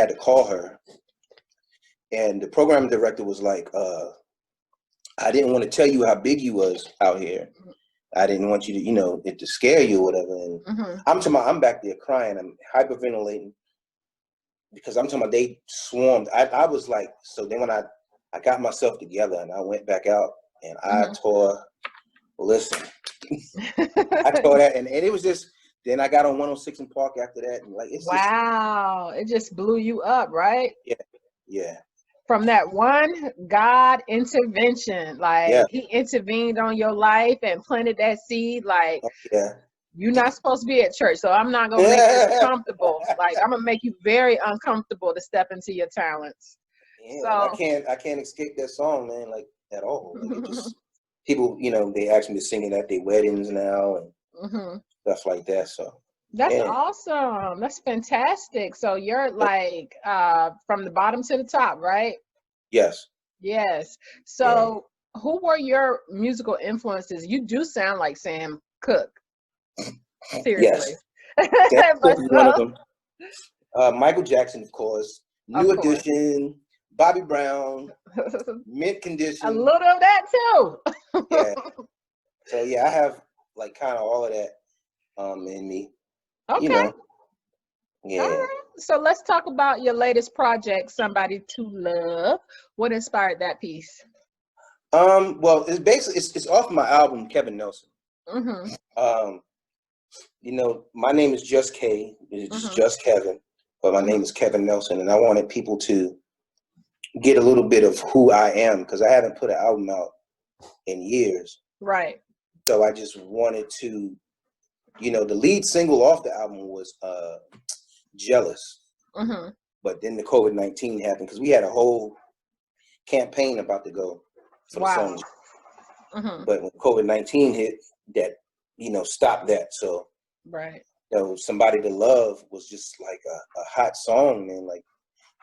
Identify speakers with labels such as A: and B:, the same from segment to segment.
A: had to call her, and the program director was like, I didn't want to tell you how big you was out here. I didn't want you to, it to scare you or whatever. And I'm back there crying. I'm hyperventilating because I'm talking about they swarmed. I was like, so then when I got myself together and I went back out and I tore, listen, I tore that. And it was just, then I got on 106 in Park after that. And like, it's
B: wow. It just blew you up, right?
A: Yeah. Yeah.
B: From that one God intervention, like he intervened on your life and planted that seed, like you're not supposed to be at church, so I'm not gonna make you comfortable. Like I'm gonna make you very uncomfortable to step into your talents.
A: Yeah, so, I can't escape that song, man, like at all. Like it just people, they ask me to sing it at their weddings now and stuff like that. So
B: that's awesome. That's fantastic. So you're like from the bottom to the top, right?
A: Yes.
B: Yes. So who were your musical influences? You do sound like Sam Cooke. Seriously.
A: Yes. One of them. Michael Jackson, of course. New Edition, Bobby Brown, Mint Condition.
B: A little of that too.
A: Yeah. So I have like kind of all of that in me.
B: Okay.
A: Yeah.
B: All right. So let's talk about your latest project, Somebody to Love. What inspired that piece?
A: Well, it's basically it's off my album Kevin Nelson. My name is Jus K. It's just Kevin, but my name is Kevin Nelson, and I wanted people to get a little bit of who I am because I haven't put an album out in years.
B: Right.
A: So I just wanted to, the lead single off the album was Jealous. But then the COVID-19 happened because we had a whole campaign about to go for the song. But when COVID-19 hit, that stopped that. So Somebody to Love was just like a hot song, man. Like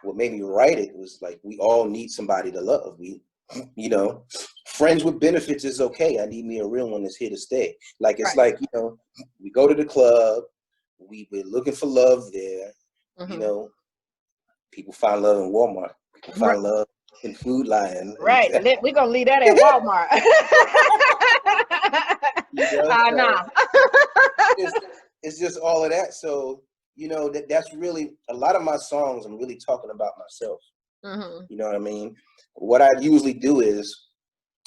A: what made me write it was like we all need somebody to love. We friends with benefits is okay. I need me a real one that's here to stay. Like it's like, we go to the club, we're looking for love there. People find love in Walmart. People find love in Food Lion.
B: Right. We're gonna leave that at Walmart. I know.
A: It's just all of that. So, that's really a lot of my songs. I'm really talking about myself. You know what I mean? What I usually do is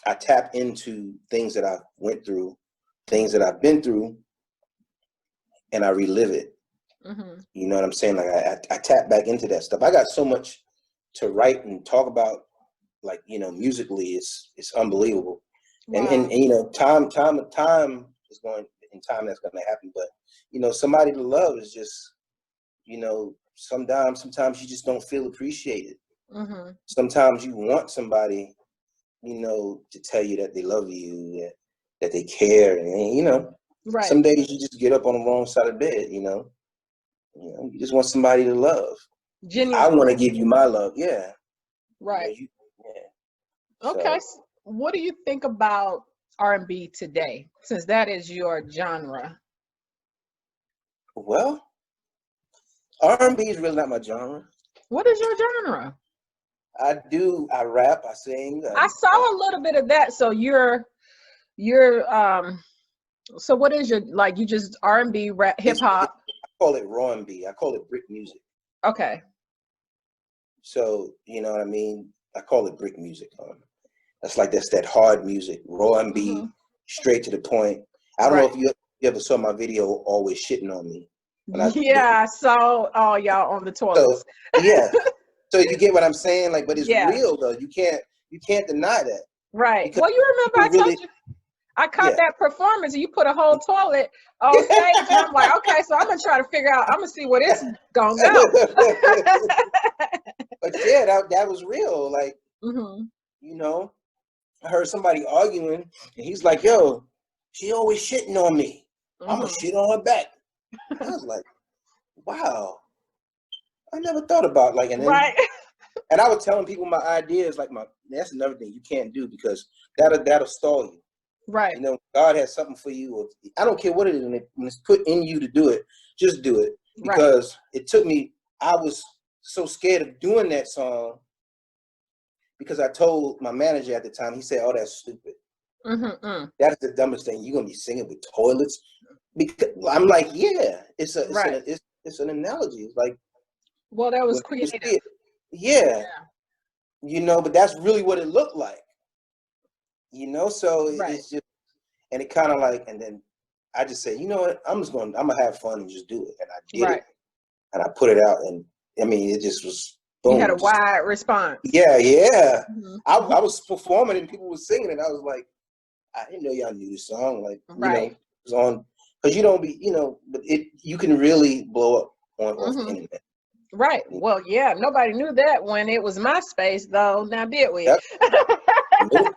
A: I tap into things that I went through, things that I've been through, and I relive it. You know what I'm saying? Like I tap back into that stuff. I got so much to write and talk about, like, musically, it's unbelievable. Wow. And time is going in time that's going to happen. But, Somebody to Love is just, sometimes you just don't feel appreciated. Sometimes you want somebody, to tell you that they love you, that they care. And, some days you just get up on the wrong side of bed, you just want somebody to love. Genuine. I want to give you my love. Yeah.
B: Right. Okay. So, what do you think about R&B today, since that is your genre?
A: Well, R&B is really not my genre.
B: What is your genre?
A: I rap, I sing.
B: I saw a little bit of that. So you're so what is your, like, you just R&B, rap, hip hop?
A: I call it raw R&B. I call it brick music.
B: Okay.
A: So, you know what I mean? I call it brick music. That's that hard music, raw R&B, straight to the point. I don't know if you ever saw my video, Always Shitting on Me.
B: I saw all y'all on the toilets.
A: So, so you get what I'm saying? Like, but it's real though. You can't deny that.
B: Right. Well, you remember I told you I caught that performance and you put a whole toilet on stage. And I'm like, okay, so I'm gonna try to figure out, I'm gonna see where this gonna go.
A: But that was real. Like, I heard somebody arguing and he's like, yo, she always shitting on me. I'm gonna shit on her back. I was like, wow. I never thought about and I was telling people my ideas, that's another thing you can't do because that'll stall you.
B: Right.
A: God has something for you. Or, I don't care what it is. When it's put in you to do it, just do it. Because it took me, I was so scared of doing that song because I told my manager at the time, he said, "Oh, that's stupid. That's the dumbest thing. You're gonna be singing with toilets." Because I'm like, yeah, it's an analogy. It's like,
B: well, that was creative.
A: Yeah. You know, but that's really what it looked like. You know, so it's just, and it kind of like, and then I just said, you know what, I'm gonna have fun and just do it, and I did it, and I put it out, and I mean, it just was. Boom,
B: you had a wide response.
A: Yeah. I was performing and people were singing, and I was like, I didn't know y'all knew this song. Like, you know, it was on, because you don't be, you know, but you can really blow up on the internet.
B: Right. Well, yeah, nobody knew that when it was MySpace, though. Now, did we?
A: Yep. Nope.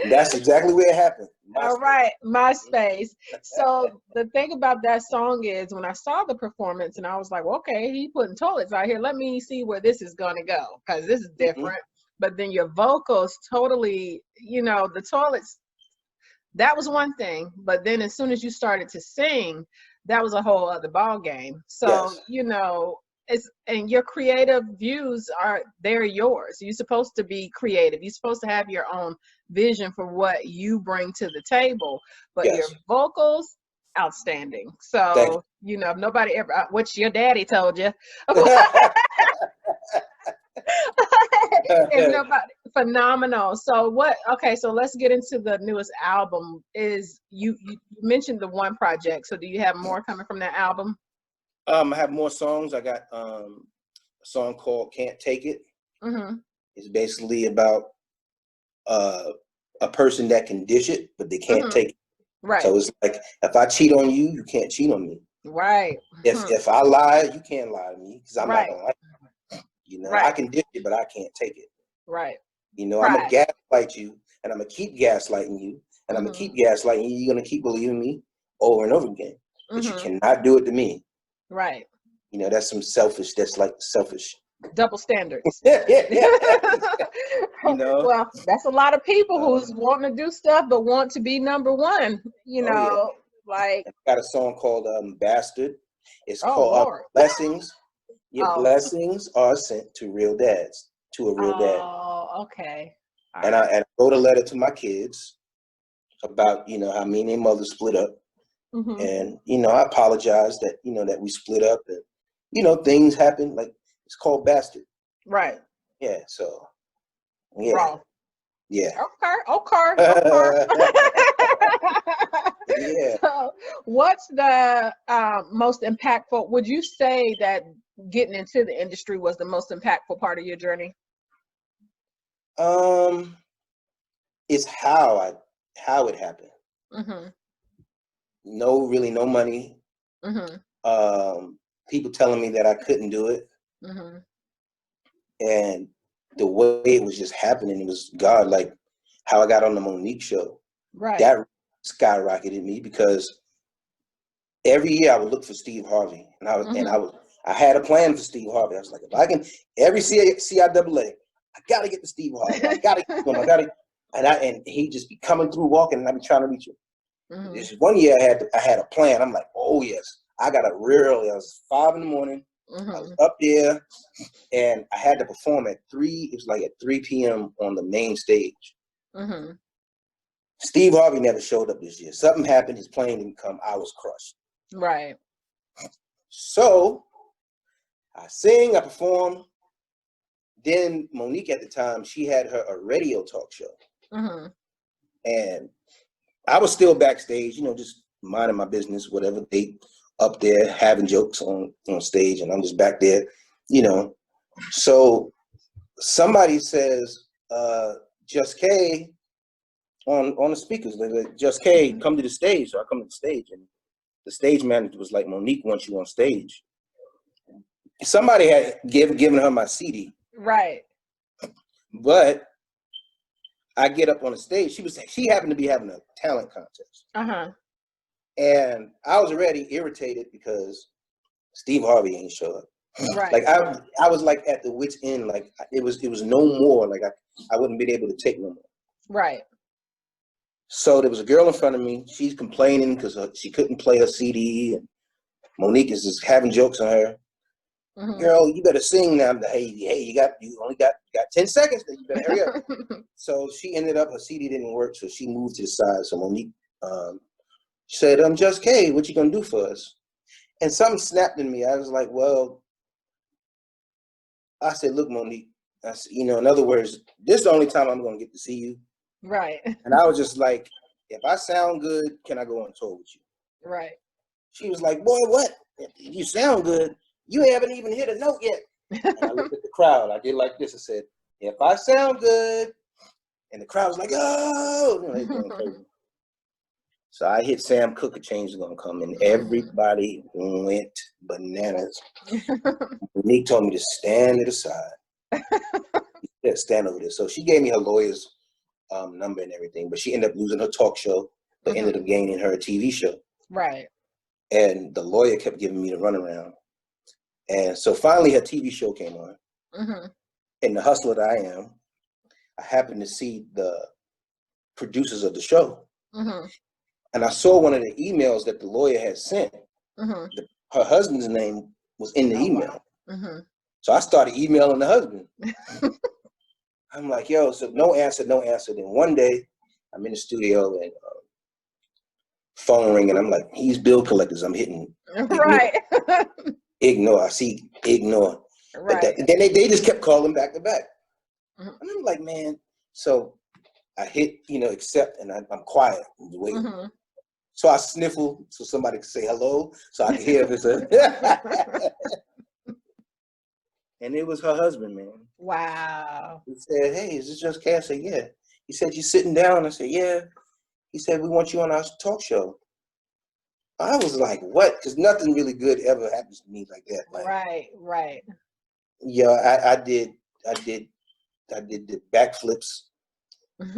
A: That's exactly where it happened.
B: All right, MySpace. So the thing about that song is, when I saw the performance, and I was like, well, okay, he putting toilets out here. Let me see where this is going to go, because this is different. But then your vocals totally, you know, the toilets, that was one thing. But then as soon as you started to sing, that was a whole other ball game. So, you know, and your creative views they're yours. You're supposed to be creative. You're supposed to have your own vision for what you bring to the table. But your vocals, outstanding. So, you know, if nobody ever, what your daddy told you. If nobody, phenomenal. So so let's get into the newest album. Is you mentioned the one project. So do you have more coming from that album?
A: I have more songs. I got a song called "Can't Take It." It's basically about a person that can dish it, but they can't take it.
B: Right.
A: So it's like, if I cheat on you, you can't cheat on me.
B: Right.
A: If I lie, you can't lie to me, because I'm not gonna lie. You know, I can dish it, but I can't take it.
B: Right.
A: You know, I'm gonna gaslight you, and I'm gonna keep gaslighting you, and I'm gonna keep gaslighting you. You're gonna keep believing me over and over again, but you cannot do it to me.
B: Right.
A: You know, that's selfish
B: double standards.
A: Yeah. You know,
B: well, that's a lot of people who's wanting to do stuff but want to be number one. You know, like,
A: I got a song called "Bastard." It's called "Blessings." Your blessings are sent to real dads, to a real dad.
B: Oh, okay.
A: And I wrote a letter to my kids about, you know, how me and their mother split up. And, you know, I apologize that, you know, that we split up, and, you know, things happen. Like, it's called "Bastard."
B: Right.
A: Yeah. So, yeah.
B: Raw.
A: Yeah.
B: Okay.
A: Yeah.
B: So what's the most impactful? Would you say that getting into the industry was the most impactful part of your journey?
A: It's how it happened. No money. People telling me that I couldn't do it. And the way it was just happening, it was God. Like how I got on the Monique Show.
B: Right.
A: That skyrocketed me, because every year I would look for Steve Harvey, and I had a plan for Steve Harvey. I was like, if I can, every CIAA, I gotta get to Steve Harvey. I gotta get him. And he'd just be coming through, walking, and I'd be trying to reach him. This one year I had a plan. I'm like, oh yes, I got up real early. I was 5 a.m. I was up there, and I had to perform at 3. It was like at 3 p.m. on the main stage. Steve Harvey never showed up this year. Something happened. His plane didn't come. I was crushed.
B: Right.
A: So I sing, I perform. Then Monique at the time, she had a radio talk show. And I was still backstage, you know, just minding my business, whatever. They up there having jokes on stage, and I'm just back there, you know. So somebody says, Jus K on the speakers, like, Jus K, come to the stage. So I come to the stage, and the stage manager was like, Monique wants you on stage. Somebody had given her my CD.
B: Right.
A: But I get up on the stage. She happened to be having a talent contest. And I was already irritated because Steve Harvey ain't show up.
B: Right.
A: Like I was like at the wit's end. Like it was no more. Like I wouldn't be able to take no more.
B: Right.
A: So there was a girl in front of me. She's complaining because she couldn't play her CD, and Monique is just having jokes on her. girl, you better sing now. Hey, you only got 10 seconds. You better hurry up. So she ended up, her CD didn't work, so she moved to the side. So Monique said, Jus K, what you gonna do for us? And something snapped in me. I was like, well, I said, look, Monique, I said, in other words, this is the only time I'm gonna get to see you.
B: Right.
A: And I was just like, if I sound good, can I go on tour with you?
B: Right.
A: She was like, boy, what? If you sound good, you haven't even hit a note yet. And I looked at the crowd. I did like this. I said, if I sound good, and the crowd was like, oh, they going crazy. So I hit Sam Cooke, A Change Is Gonna Come, and everybody went bananas. Monique told me to stand to the side. Yeah, stand over there. So she gave me her lawyer's number and everything, but she ended up losing her talk show, but ended up gaining her a TV show.
B: Right.
A: And the lawyer kept giving me the runaround. And so finally her TV show came on. And the hustler that I am, I happened to see the producers of the show. And I saw one of the emails that the lawyer had sent. Her husband's name was in the email.
B: Wow.
A: So I started emailing the husband. I'm like, yo, so no answer. Then one day I'm in the studio and phone ringing. I'm like, he's bill collectors. I'm hitting.
B: Right.
A: Ignore. I see ignore.
B: Right.
A: But then they just kept calling back to back. And I'm like, man. So I hit, accept, and I'm quiet and waiting. So I sniffle so somebody can say hello, so I can hear if it's a. And it was her husband, man.
B: Wow.
A: He said, hey, is this Jus K? I said, yeah. He said, you sitting down? I said, yeah. He said, we want you on our talk show. I was like, what? Because nothing really good ever happens to me like that. Like,
B: right.
A: Yeah, I did the backflips.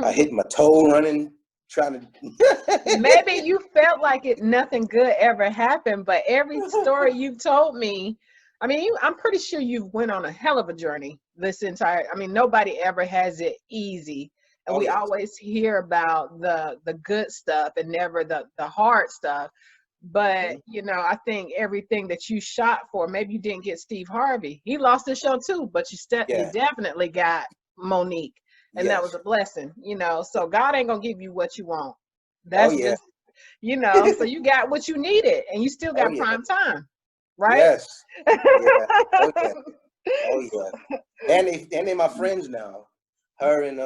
A: I hit my toe running, trying to.
B: Maybe you felt like nothing good ever happened, but every story you've told me, I mean, I'm pretty sure you've went on a hell of a journey this entire. I mean, nobody ever has it easy, and we always hear about the good stuff and never the hard stuff. But I think everything that you shot for, maybe you didn't get Steve Harvey. He lost his show too, but you definitely got Monique, and that was a blessing. So God ain't gonna give you what you want. That's just so you got what you needed, and you still got prime time, right?
A: Yes. Yeah. Oh yeah. And they my friends now. Her and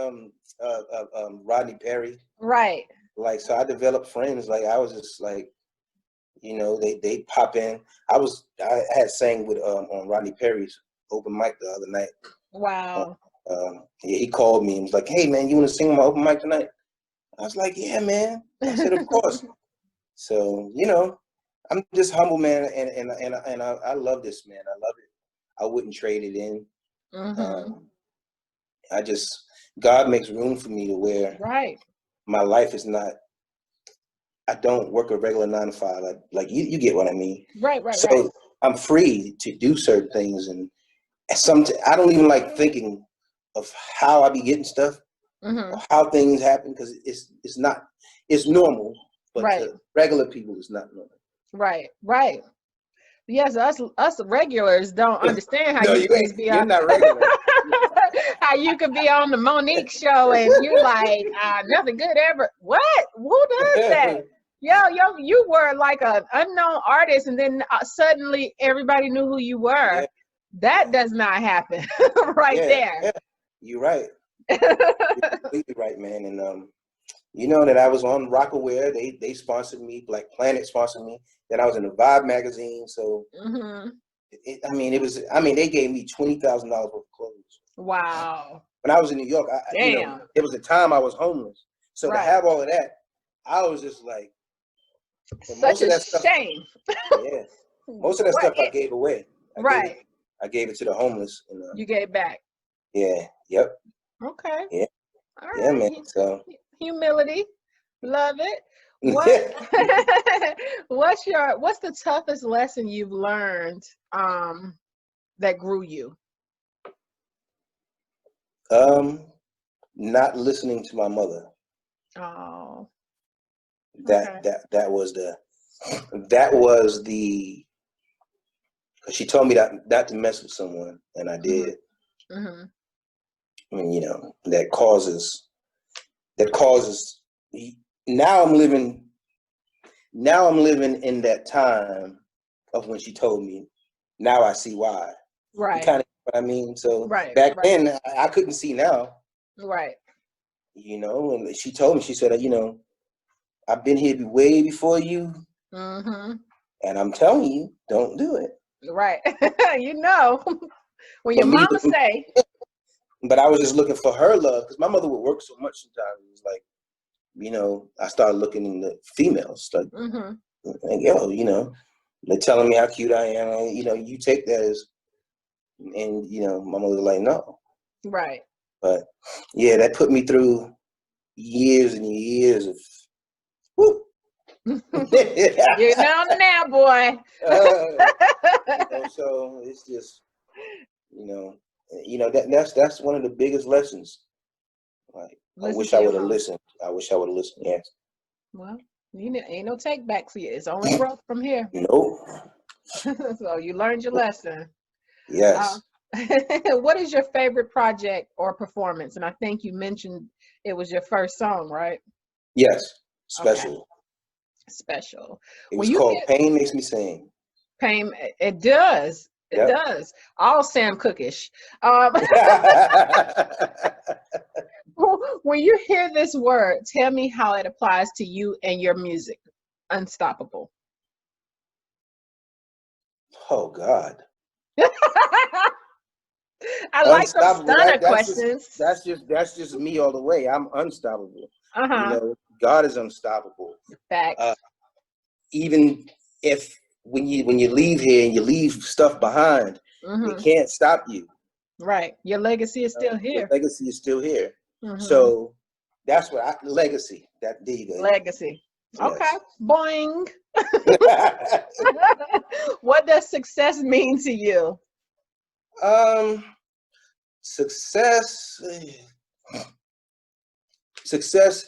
A: Rodney Perry.
B: Right.
A: Like, so I developed friends. Like, I was just like, they pop in. I had sang with on Rodney Perry's open mic the other night.
B: Wow.
A: He called me and was like, hey man, you want to sing on my open mic tonight? I was like, yeah, man. I said, of course. So, I'm just humble, man, and I love this, man. I love it. I wouldn't trade it in. God makes room for me to where my life is not. I don't work a regular 9 to 5. Like you get what I mean.
B: Right.
A: So I'm free to do certain things, and I don't even like thinking of how I be getting stuff, or how things happen, because it's normal, but to regular people, it's not normal.
B: Right. Yes, us regulars don't understand how you can be
A: you're not regular.
B: how you could be on the Monique Show and you're like, nothing good ever. What? Who does that? Yo, you were like an unknown artist, and then suddenly everybody knew who you were. That does not happen, there.
A: Yeah. You're right. You're completely right, man. And that I was on Rockaware. They sponsored me. Black Planet sponsored me. Then I was in the Vibe magazine. So they gave me $20,000 worth of clothes.
B: Wow.
A: When I was in New York, it was a time I was homeless. So to have all of that, I was just like,
B: such a shame.
A: Yeah. Most of that stuff I gave away. I gave it to the homeless. And,
B: you gave back.
A: Yeah. Yep.
B: Okay.
A: Yeah.
B: All
A: right. Yeah, man. So
B: humility, love it. What's the toughest lesson you've learned that grew you?
A: Not listening to my mother.
B: Oh.
A: That was the She told me not to mess with someone, and I did.
B: Mm-hmm.
A: I mean, you know, that causes. Now I'm living in that time of when she told me. Now I see why.
B: Right.
A: You kind of know what I mean? So
B: right.
A: back then I couldn't see now.
B: Right.
A: You know, and she told me, she said, you know, I've been here way before you.
B: Mm-hmm.
A: And I'm telling you, don't do it.
B: Right. You know, when your mama say.
A: But I was just looking for her love, because my mother would work so much sometimes. It was like, you know, I started looking in the females, like, yo, you know, they're telling me how cute I am. And, you know, you take that as, and, you know, my mother was like, no.
B: Right.
A: But yeah, that put me through years and years of, whoop.
B: You're down now, boy.
A: You know, so it's just, you know, that's one of the biggest lessons. Like, I wish I would have listened. Yes.
B: Well, ain't no take back for you. It's only growth from here.
A: Nope.
B: So you learned your lesson.
A: Yes.
B: What is your favorite project or performance? And I think you mentioned it was your first song, right?
A: Yes. Special.
B: Okay. Special.
A: It was called Pain Makes Me Sing.
B: Pain. It does. It does. All Sam Cookish. When you hear this word, tell me how it applies to you and your music. Unstoppable.
A: Oh God.
B: I like those stunner questions.
A: That's just me all the way. I'm unstoppable. You know, God is unstoppable.
B: Facts.
A: Even if when you leave here and you leave stuff behind, it can't stop you.
B: Right. Your legacy is still here.
A: Your legacy is still here. So that's what legacy. There you go.
B: Legacy.
A: Yes.
B: Okay. Boing. What does success mean to you?
A: Success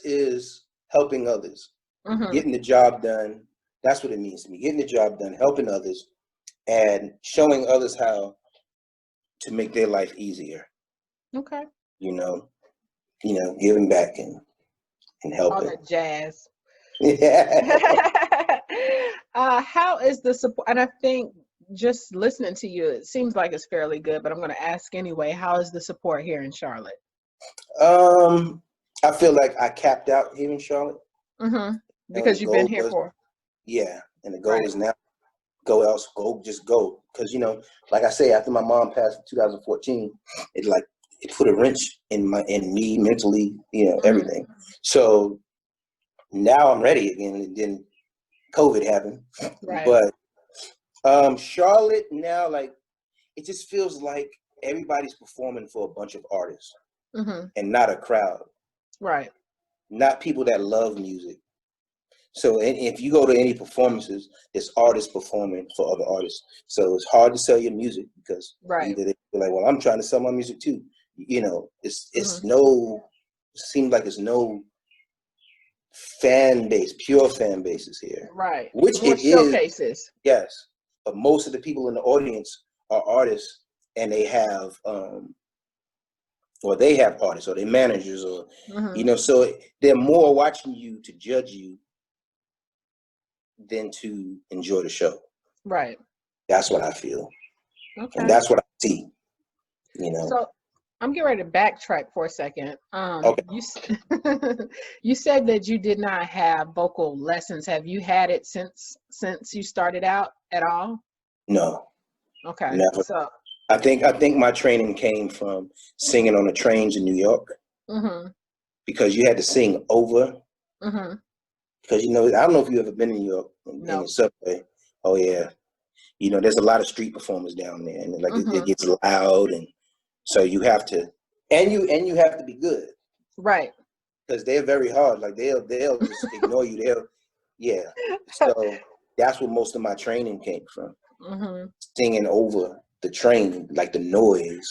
A: is helping others, getting the job done. That's what it means to me. Getting the job done, helping others, and showing others how to make their life easier.
B: Okay.
A: You know, giving back and helping.
B: All that jazz.
A: Yeah.
B: How is the support? And I think just listening to you, it seems like it's fairly good, but I'm going to ask anyway. How is the support here in Charlotte?
A: I feel like I capped out here in Charlotte.
B: Because you've been here for.
A: Yeah, and the goal is now go. Because, you know, like I say, after my mom passed in 2014, it put a wrench in me mentally, you know, everything. So now I'm ready again. And then COVID happened. Right. But Charlotte now, like, it just feels like everybody's performing for a bunch of artists and not a crowd. Right. Not people that love music. So if you go to any performances, there's artists performing for other artists. So it's hard to sell your music because either they're like, well, I'm trying to sell my music too. You know, seems like it's no fan base, pure fan bases here. Right. Which it showcases. Yes. But most of the people in the audience are artists, and they have artists or they managers or you know, so they're more watching you to judge you than to enjoy the show. Right. That's what I feel. Okay. And that's what I see. You know. So
B: I'm getting ready to backtrack for a second.
A: Okay.
B: You said that you did not have vocal lessons. Have you had it since you started out at all?
A: No.
B: Okay.
A: Never. So I think my training came from singing on the trains in New York. Because you had to sing over. Because, you know, I don't know if you've ever been in New York in the subway. Oh yeah. You know, there's a lot of street performers down there, and like it gets loud, and so you have to, and you have to be good. Right. Because they're very hard. Like they'll just ignore you. So that's where most of my training came from. Singing over the train, like the noise.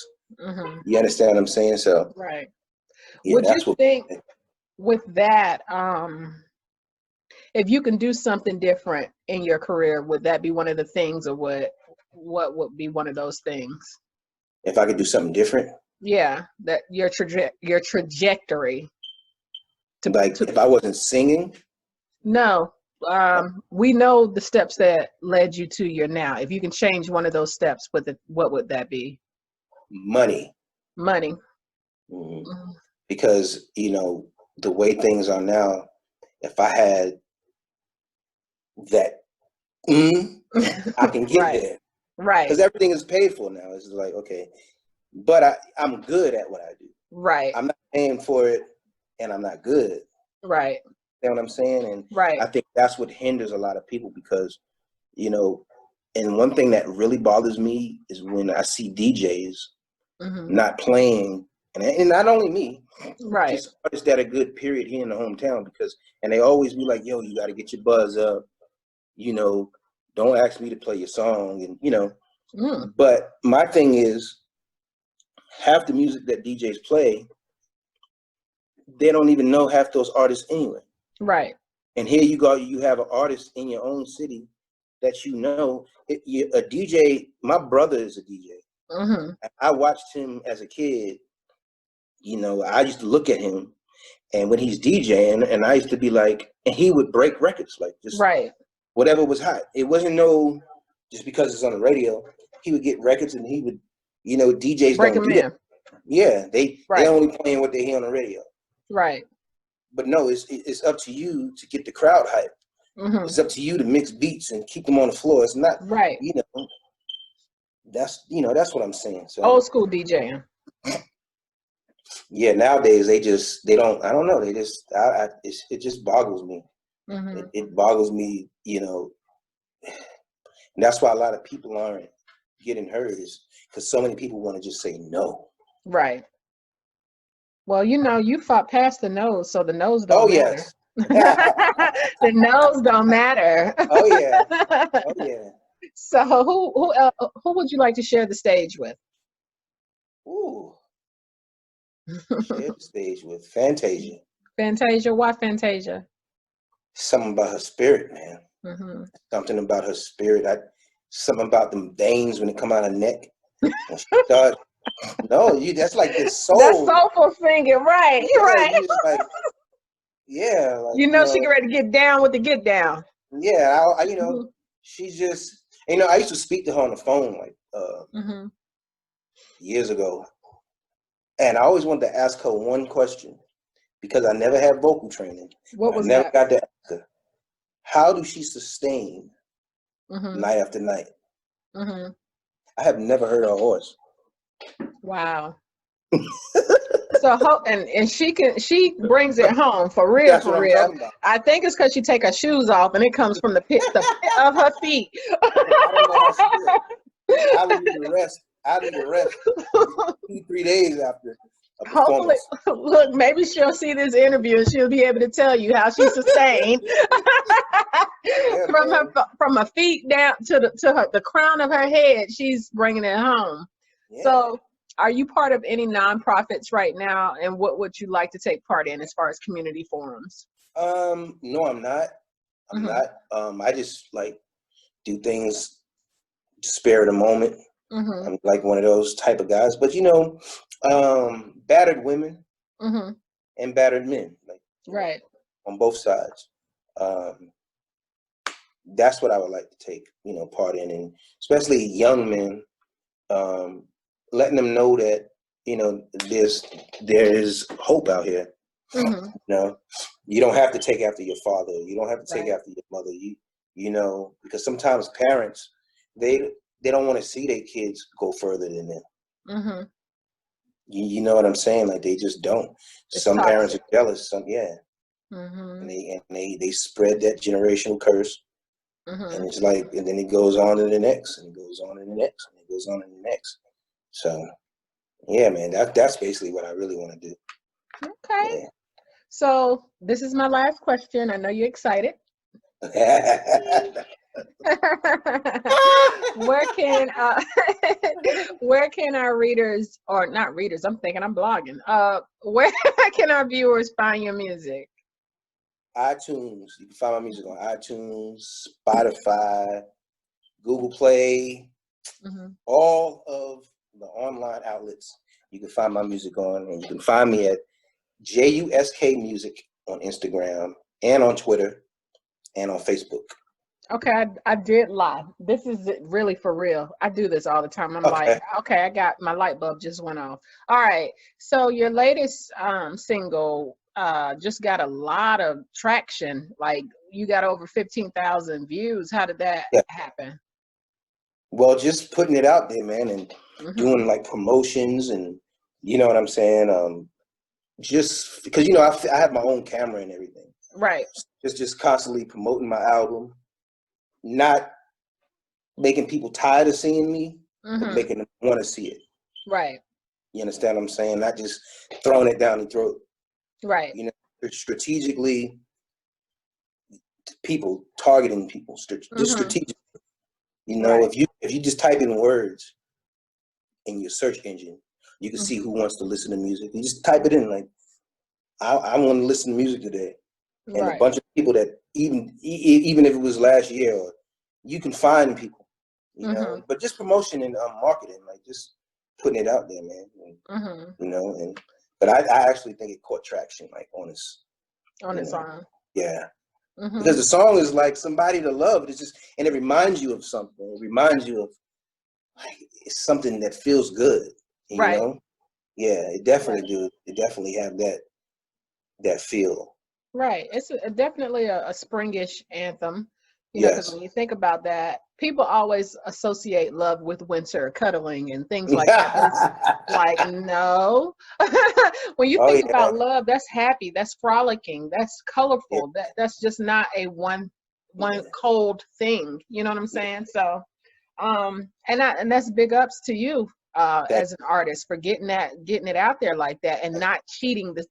A: You understand what I'm saying? So
B: right. Yeah, would you think with that, if you can do something different in your career, would that be one of the things, or what what would be one of those things?
A: If I could do something different?
B: Yeah, that your trajectory.
A: If I wasn't singing?
B: No. We know the steps that led you to your now. If you can change one of those steps, what would that be?
A: Money.
B: Money.
A: Mm-hmm. Because, you know, the way things are now, if I had that, I can get
B: right.
A: there.
B: Right.
A: Because everything is paid for now. It's like, okay, but I'm good at what I do.
B: Right.
A: I'm not paying for it, and I'm not good.
B: Right.
A: You know what I'm saying? And
B: right.
A: I think that's what hinders a lot of people because, you know, and one thing that really bothers me is when I see DJs not playing, and not only me,
B: right?
A: Just artists that are good, period, here in the hometown and they always be like, yo, you got to get your buzz up, you know, don't ask me to play your song, and you know. But my thing is, half the music that DJs play, they don't even know half those artists anyway.
B: Right.
A: And here you go, you have an artist in your own city that you know. A DJ, my brother is a DJ. I watched him as a kid. You know, I used to look at him, and when he's DJing, and I used to be like, and he would break records, like just
B: right.
A: Whatever was hot. It wasn't just because it's on the radio. He would get records, and he would, you know, DJs
B: break
A: don't do that. Yeah, they only playing what they hear on the radio.
B: Right.
A: But no, it's up to you to get the crowd hype. It's up to you to mix beats and keep them on the floor. It's not
B: right.
A: You know, that's what I'm saying. So
B: old school DJing.
A: Yeah, nowadays they don't. I don't know. They just it just boggles me. It boggles me. You know, and that's why a lot of people aren't getting heard, is because so many people want to just say no.
B: Right. Well, you know, you fought past the nose, so the nose don't matter.
A: Yes.
B: The nose don't matter.
A: Oh yeah. Oh yeah.
B: So who would you like to share the stage with?
A: Ooh. Share the stage with Fantasia.
B: Fantasia? Why Fantasia?
A: Something about her spirit, man. Something about her spirit. Something about them veins when they come out of her neck. When she starts, that's like this soul.
B: That's soulful singing, right?
A: Yeah,
B: right.
A: Like, yeah. Like,
B: you know, she get ready to get down with the get down.
A: Yeah, I you know, she's just, you know, I used to speak to her on the phone like years ago. And I always wanted to ask her one question because I never had vocal training.
B: What was
A: I never
B: that?
A: got to ask her. How do she sustain night after night? I have never heard her voice.
B: Wow. So and she brings it home for real.
A: That's
B: for real. I think it's because she take her shoes off and it comes from the pit of her feet.
A: I would need to rest. I need to rest 2-3 days after a performance.
B: Hopefully, look, maybe she'll see this interview and she'll be able to tell you how she sustained from her feet down to the crown of her head. She's bringing it home. Yeah. So, are you part of any nonprofits right now? And what would you like to take part in as far as community forums?
A: No, I'm not. I'm not. I just like do things to spare the moment. I'm like one of those type of guys, but you know, battered women and battered men, like
B: right
A: on both sides. That's what I would like to take, you know, part in, and especially young men, letting them know that, you know, there is hope out here. You know, you don't have to take after your father. You don't have to take after your mother. You know, because sometimes parents, they don't want to see their kids go further than them. You know what I'm saying? Like they just don't. Some toxic. Parents are jealous. Some, and they spread that generational curse. And it's like, and then it goes on to the next, and it goes on to the next, and it goes on to the next. So, yeah, man, that's basically what I really want to do.
B: Okay. Yeah. So this is my last question. I know you're excited. Where can our readers, or not readers, I'm thinking I'm blogging, where can our viewers find your music?
A: iTunes. You can find my music on iTunes, Spotify, Google Play, all of the online outlets you can find my music on, and you can find me at Jus K Music on Instagram and on Twitter and on Facebook.
B: Okay, I did lie. This is really for real. I do this all the time. I'm like, okay, I got my light bulb just went off. All right. So your latest single just got a lot of traction. Like you got over 15,000 views. How did that happen?
A: Well, just putting it out there, man, and doing like promotions, and you know what I'm saying? Just because, you know, I have my own camera and everything.
B: Right.
A: Just constantly promoting my album. Not making people tired of seeing me, but making them want to see it.
B: Right.
A: You understand what I'm saying? Not just throwing it down the throat.
B: Right.
A: You know, strategically, people, targeting people, just strategically. You know, if you just type in words in your search engine, you can see who wants to listen to music. You just type it in, like, I want to listen to music today. And a bunch of people that even if it was last year, or you can find people, you know, but just promotion and marketing, like just putting it out there, man. And, you know, but I actually think it caught traction, like on its own. Yeah. Because the song is like somebody to love. It's just, and it reminds you of something. It reminds you of like it's something that feels good. You know? Yeah, it definitely do. It definitely have that feel.
B: Right. It's definitely a springish anthem, you know, because when you think about that, people always associate love with winter, cuddling, and things like that. But it's like, no. When you think about love, that's happy, that's frolicking, that's colorful. That's just not a one cold thing. You know what I'm saying? So, and that's big ups to you. As an artist for getting it out there like that and not cheating. No.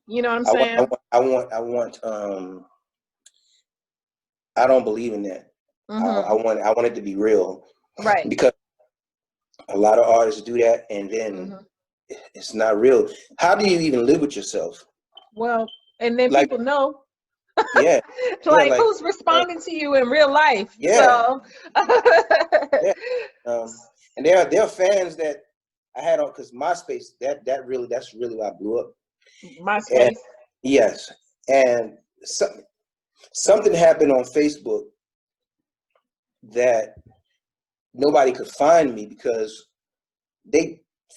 B: You know what I'm saying?
A: I want I don't believe in that. I want it to be real.
B: Right.
A: Because a lot of artists do that and then it's not real. How do you even live with yourself?
B: Well, and then people know.
A: Yeah.
B: Like who's responding to you in real life?
A: Yeah.
B: So.
A: And there are fans that I had on, because MySpace, that's really why I blew up.
B: MySpace.
A: And, yes. And something happened on Facebook that nobody could find me because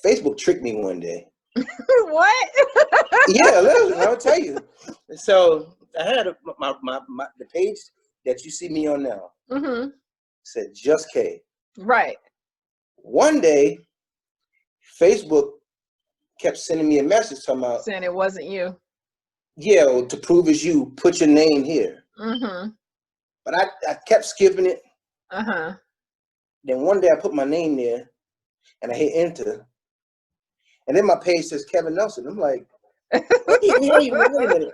A: Facebook tricked me one day.
B: What?
A: Yeah, listen, I'll tell you. So I had the page that you see me on now. Said Jus K.
B: Right.
A: One day, Facebook kept sending me a message talking about
B: saying it wasn't you.
A: Yeah, well, to prove it's you, put your name here. But I kept skipping it. Then one day I put my name there, and I hit enter, and then my page says Kevin Nelson. I'm like, wait a minute.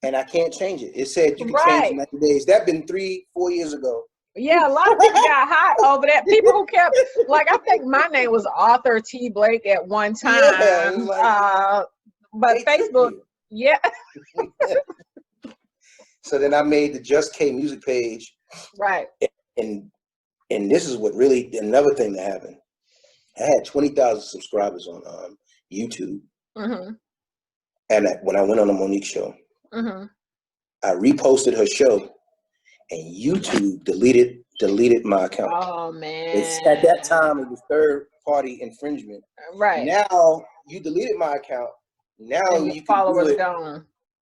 A: And I can't change it. It said you can change in 90 days. That's been 3-4 years ago.
B: Yeah, a lot of people got hot over that. People who kept, like, I think my name was Arthur T. Blake at one time. Yeah, but Facebook, yeah.
A: So then I made the Jus K music page.
B: Right.
A: And this is what really, another thing that happened. I had 20,000 subscribers on YouTube. And when I went on the Monique Show, I reposted her show. And YouTube deleted my account.
B: Oh man!
A: At that time, it was third-party infringement.
B: Right.
A: Now you deleted my account. Now
B: and
A: you can
B: followers
A: do it.
B: Gone.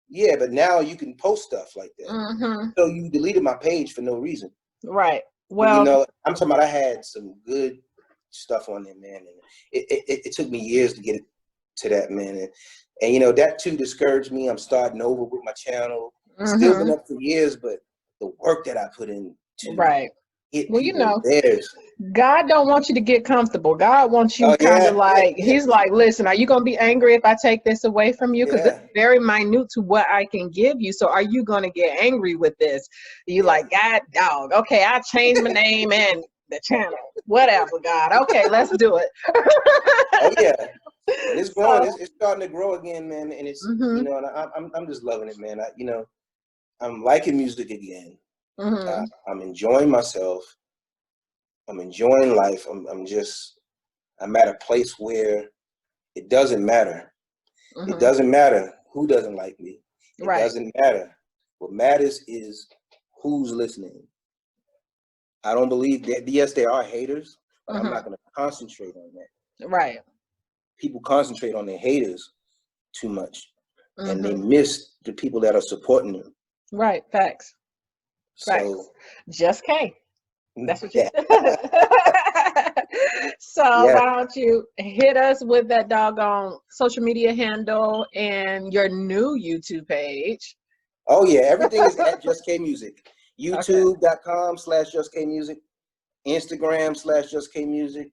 A: Yeah, but now you can post stuff like that. So you deleted my page for no reason.
B: Right. Well,
A: you know, I'm talking about I had some good stuff on there, man, and it took me years to get it to that, man, and you know that too discouraged me. I'm starting over with my channel. Still been up for years, but the work that I put in to
B: well, you know, God don't want you to get comfortable. God wants you kind of like, he's like, listen, are you going to be angry if I take this away from you? Because it's very minute to what I can give you. So are you going to get angry with this? You like, God, dog. Okay, I changed my name and the channel. Whatever, God. Okay, let's do it.
A: Oh, yeah. And it's growing. It's starting to grow again, man. And it's, you know, and I'm just loving it, man. You know, I'm liking music again. I'm enjoying myself. I'm enjoying life. I'm at a place where it doesn't matter. Mm-hmm. It doesn't matter who doesn't like me. It doesn't matter. What matters is who's listening. I don't believe that. Yes, there are haters, but I'm not going to concentrate on that.
B: Right.
A: People concentrate on their haters too much, and they miss the people that are supporting them.
B: Right. Facts.
A: So,
B: Jus K. That's what you So why don't you hit us with that doggone social media handle and your new YouTube page?
A: Oh yeah, everything is at Jus K Music. YouTube.com/Jus K Music, Instagram /Jus K Music,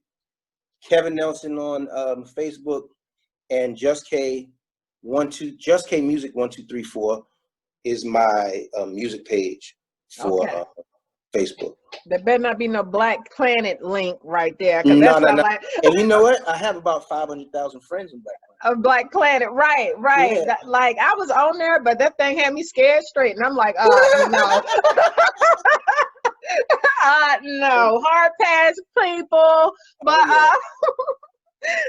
A: Kevin Nelson on Facebook, and Jus K Music 1234 is my music page for Facebook.
B: There better not be no Black Planet link right there.
A: No. Like... And you know what? I have about 500,000 friends in Black Planet.
B: Black Planet, right. Yeah. That, like, I was on there, but that thing had me scared straight, and I'm like, no. No, hard pass, people. But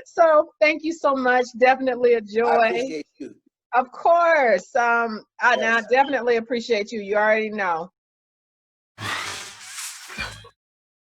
B: so thank you so much. Definitely a joy.
A: I appreciate you.
B: Of course. I definitely appreciate you. You already know.